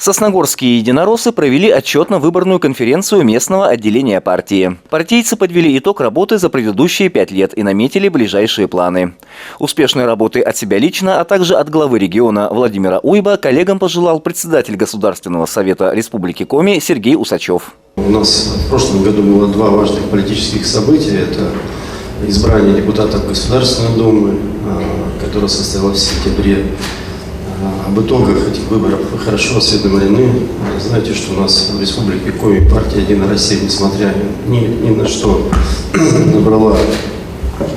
Сосногорские единороссы провели отчетно-выборную конференцию местного отделения партии. Партийцы подвели итог работы за предыдущие 5 лет и наметили ближайшие планы. Успешной работы от себя лично, а также от главы региона Владимира Уйба коллегам пожелал председатель Государственного совета Республики Коми Сергей Усачев. У нас в прошлом году было 2 важных политических события. Это избрание депутатов Государственной Думы, которое состоялось в сентябре. Об итогах этих выборов вы хорошо осведомлены. Знаете, что у нас в Республике Коми партия «Единая Россия», несмотря ни на что, набрала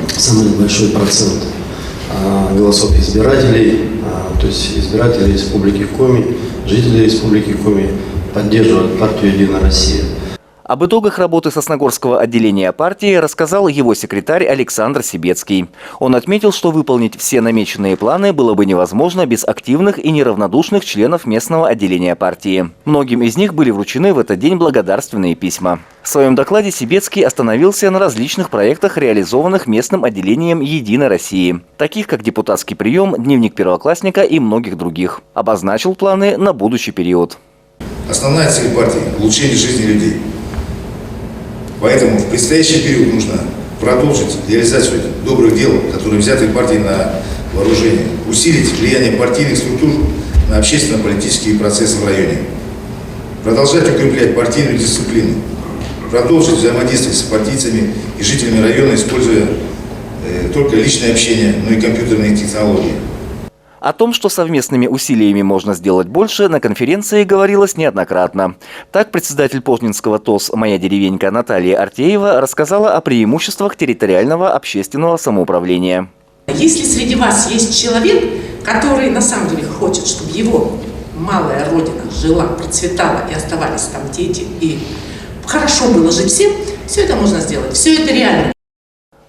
самый большой процент голосов избирателей. То есть избиратели Республики Коми, жители Республики Коми поддерживают партию «Единая Россия». Об итогах работы Сосногорского отделения партии рассказал его секретарь Александр Сибецкий. Он отметил, что выполнить все намеченные планы было бы невозможно без активных и неравнодушных членов местного отделения партии. Многим из них были вручены в этот день благодарственные письма. В своем докладе Сибецкий остановился на различных проектах, реализованных местным отделением «Единой России», таких как депутатский прием, дневник первоклассника и многих других. Обозначил планы на будущий период. Основная цель партии – улучшение жизни людей. Поэтому в предстоящий период нужно продолжить реализацию добрых дел, которые взяты партией на вооружение, усилить влияние партийных структур на общественно-политические процессы в районе, продолжать укреплять партийную дисциплину, продолжить взаимодействовать с партийцами и жителями района, используя только личное общение, но и компьютерные технологии. О том, что совместными усилиями можно сделать больше, на конференции говорилось неоднократно. Так, председатель Пожнинского ТОС «Моя деревенька» Наталья Артеева рассказала о преимуществах территориального общественного самоуправления. Если среди вас есть человек, который на самом деле хочет, чтобы его малая родина жила, процветала и оставались там дети, и хорошо было жить всем, все это можно сделать, все это реально.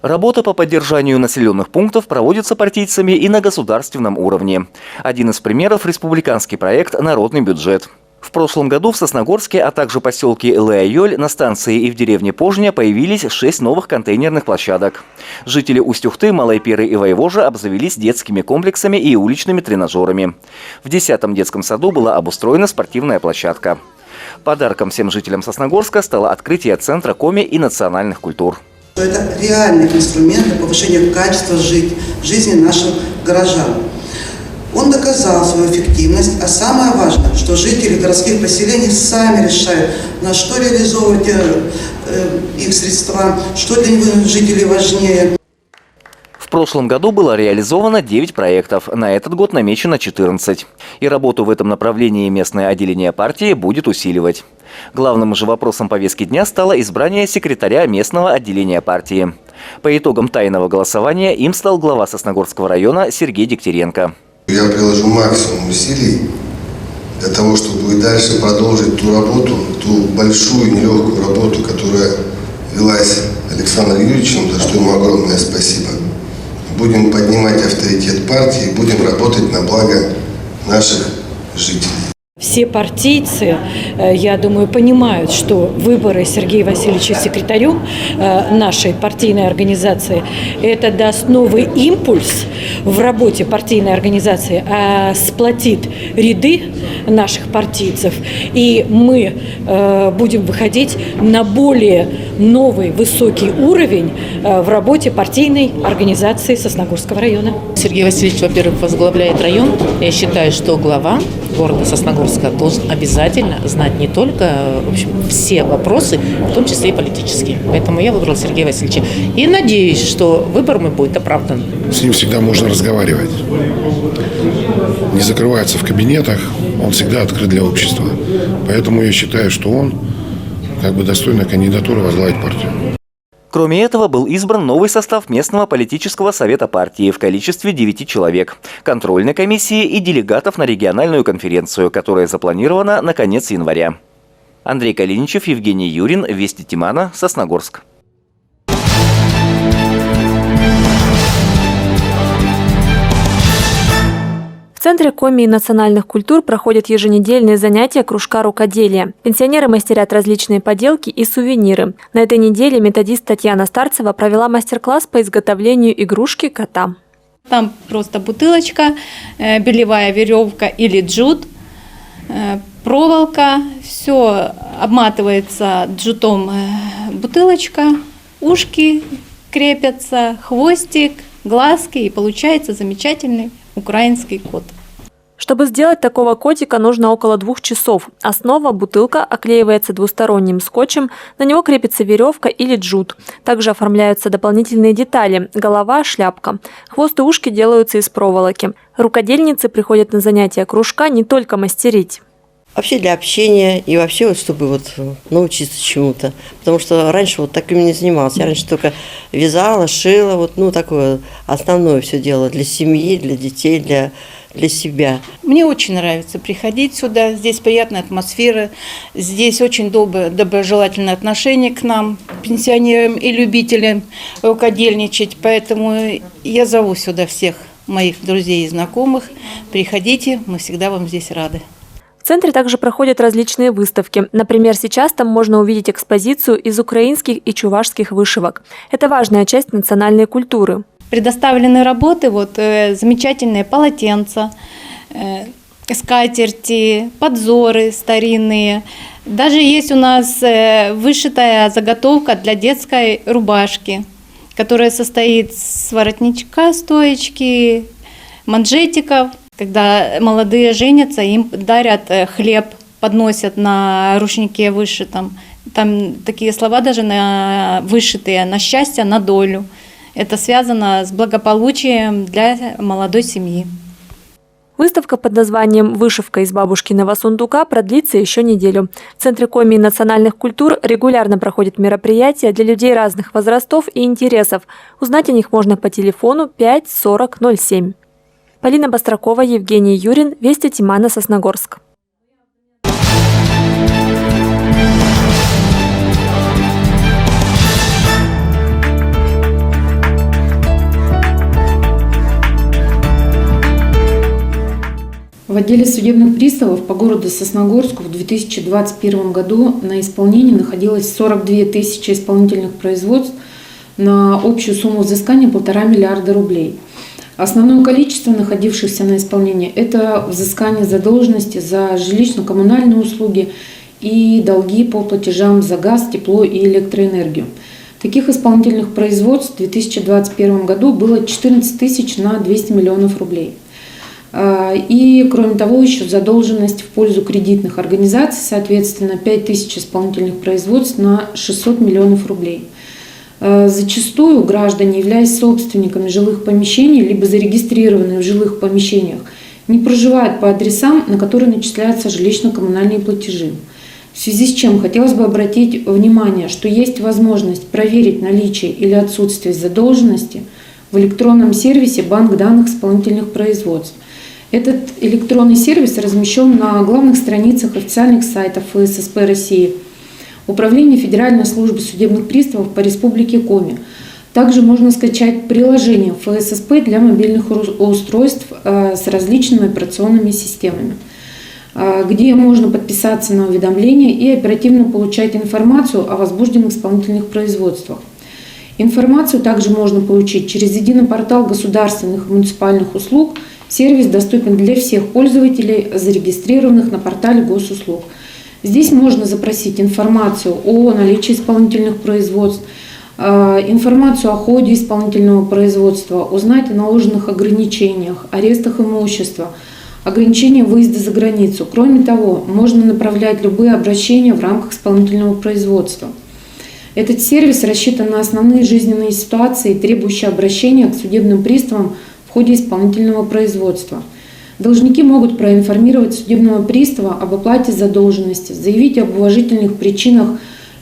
Работа по поддержанию населенных пунктов проводится партийцами и на государственном уровне. Один из примеров – республиканский проект «Народный бюджет». В прошлом году в Сосногорске, а также поселке Элэ-Айоль, на станции и в деревне Пожня появились 6 новых контейнерных площадок. Жители Усть-Ухты, Малой Перы и Воевожа обзавелись детскими комплексами и уличными тренажерами. В 10-м детском саду была обустроена спортивная площадка. Подарком всем жителям Сосногорска стало открытие Центра Коми и национальных культур. Это реальный инструмент для повышения качества жизни наших горожан. Он доказал свою эффективность, а самое важное, что жители городских поселений сами решают, на что реализовывать их средства, что для жителей важнее. В прошлом году было реализовано 9 проектов, на этот год намечено 14. И работу в этом направлении местное отделение партии будет усиливать. Главным же вопросом повестки дня стало избрание секретаря местного отделения партии. По итогам тайного голосования им стал глава Сосногорского района Сергей Дегтяренко. Я приложу максимум усилий для того, чтобы и дальше продолжить ту работу, ту большую нелегкую работу, которая велась Александром Юрьевичем, за что ему огромное спасибо. Будем поднимать авторитет партии, будем работать на благо наших жителей. Все партийцы, я думаю, понимают, что выборы Сергея Васильевича секретарем нашей партийной организации – это даст новый импульс в работе партийной организации, сплотит ряды наших партийцев, и мы будем выходить на более новый высокий уровень в работе партийной организации Сосногорского района. Сергей Васильевич, во-первых, возглавляет район. Я считаю, что глава города Сосногорска должен обязательно знать не только, в общем, все вопросы, в том числе и политические. Поэтому я выбрала Сергея Васильевича. И надеюсь, что выбор мой будет оправдан. С ним всегда можно разговаривать. Не закрывается в кабинетах, он всегда открыт для общества. Поэтому я считаю, что он достойная кандидатура возглавить партию. Кроме этого, был избран новый состав местного политического совета партии в количестве 9 человек, контрольной комиссии и делегатов на региональную конференцию, которая запланирована на конец января. Андрей Калиничев, Евгений Юрин, Вести Тимана, Сосногорск. В Центре Коми и национальных культур проходят еженедельные занятия кружка рукоделия. Пенсионеры мастерят различные поделки и сувениры. На этой неделе методист Татьяна Старцева провела мастер-класс по изготовлению игрушки кота. Там просто бутылочка, белевая веревка или джут, проволока, все обматывается джутом, бутылочка, ушки крепятся, хвостик, глазки, и получается замечательный украинский кот. Чтобы сделать такого котика, нужно около 2 часов. Основа – бутылка, оклеивается двусторонним скотчем, на него крепится веревка или джут. Также оформляются дополнительные детали – голова, шляпка. Хвост и ушки делаются из проволоки. Рукодельницы приходят на занятия кружка не только мастерить. Вообще для общения и вообще, вот, чтобы вот научиться чему-то. Потому что раньше вот таким не занималась. Я раньше только вязала, шила, вот, ну, такое основное все делала для семьи, для детей, для себя. Мне очень нравится приходить сюда. Здесь приятная атмосфера. Здесь очень доброжелательное отношение к нам, пенсионерам и любителям рукодельничать. Поэтому я зову сюда всех моих друзей и знакомых. Приходите, мы всегда вам здесь рады. В центре также проходят различные выставки. Например, сейчас там можно увидеть экспозицию из украинских и чувашских вышивок. Это важная часть национальной культуры. Предоставлены работы, вот замечательные полотенца, скатерти, подзоры старинные. Даже есть у нас вышитая заготовка для детской рубашки, которая состоит с воротничка, стоечки, манжетиков. Когда молодые женятся, им дарят хлеб, подносят на рушнике вышитом. Там такие слова даже вышитые: на счастье, на долю. Это связано с благополучием для молодой семьи. Выставка под названием «Вышивка из бабушкиного сундука» продлится еще неделю. В Центре Коми национальных культур регулярно проходят мероприятия для людей разных возрастов и интересов. Узнать о них можно по телефону 5 40 07. Полина Бастракова, Евгений Юрин, Вести Тимана, Сосногорск. В отделе судебных приставов по городу Сосногорску в 2021 году на исполнении находилось 42 тысячи исполнительных производств на общую сумму взыскания 1,5 миллиарда рублей. Основное количество находившихся на исполнении – это взыскание задолженности за жилищно-коммунальные услуги и долги по платежам за газ, тепло и электроэнергию. Таких исполнительных производств в 2021 году было 14 тысяч на 200 миллионов рублей. И, кроме того, еще задолженность в пользу кредитных организаций, соответственно, 5 тысяч исполнительных производств на 600 миллионов рублей. Зачастую граждане, являясь собственниками жилых помещений, либо зарегистрированные в жилых помещениях, не проживают по адресам, на которые начисляются жилищно-коммунальные платежи. В связи с чем хотелось бы обратить внимание, что есть возможность проверить наличие или отсутствие задолженности в электронном сервисе «Банк данных исполнительных производств». Этот электронный сервис размещен на главных страницах официальных сайтов ФССП России, Управления Федеральной службы судебных приставов по Республике Коми. Также можно скачать приложение ФССП для мобильных устройств с различными операционными системами, где можно подписаться на уведомления и оперативно получать информацию о возбужденных исполнительных производствах. Информацию также можно получить через единый портал государственных и муниципальных услуг. Сервис доступен для всех пользователей, зарегистрированных на портале госуслуг. Здесь можно запросить информацию о наличии исполнительных производств, информацию о ходе исполнительного производства, узнать о наложенных ограничениях, арестах имущества, ограничениях выезда за границу. Кроме того, можно направлять любые обращения в рамках исполнительного производства. Этот сервис рассчитан на основные жизненные ситуации, требующие обращения к судебным приставам в ходе исполнительного производства. Должники могут проинформировать судебного пристава об оплате задолженности, заявить об уважительных причинах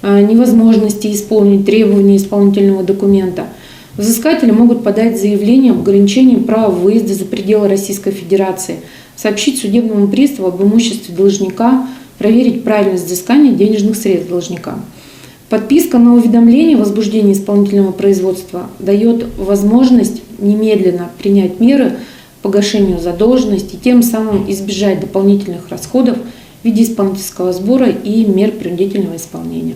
невозможности исполнить требования исполнительного документа. Взыскатели могут подать заявление об ограничении права выезда за пределы Российской Федерации, сообщить судебному приставу об имуществе должника, проверить правильность взыскания денежных средств должника. Подписка на уведомление о возбуждении исполнительного производства дает возможность немедленно принять меры по погашению задолженности, тем самым избежать дополнительных расходов в виде исполнительского сбора и мер принудительного исполнения.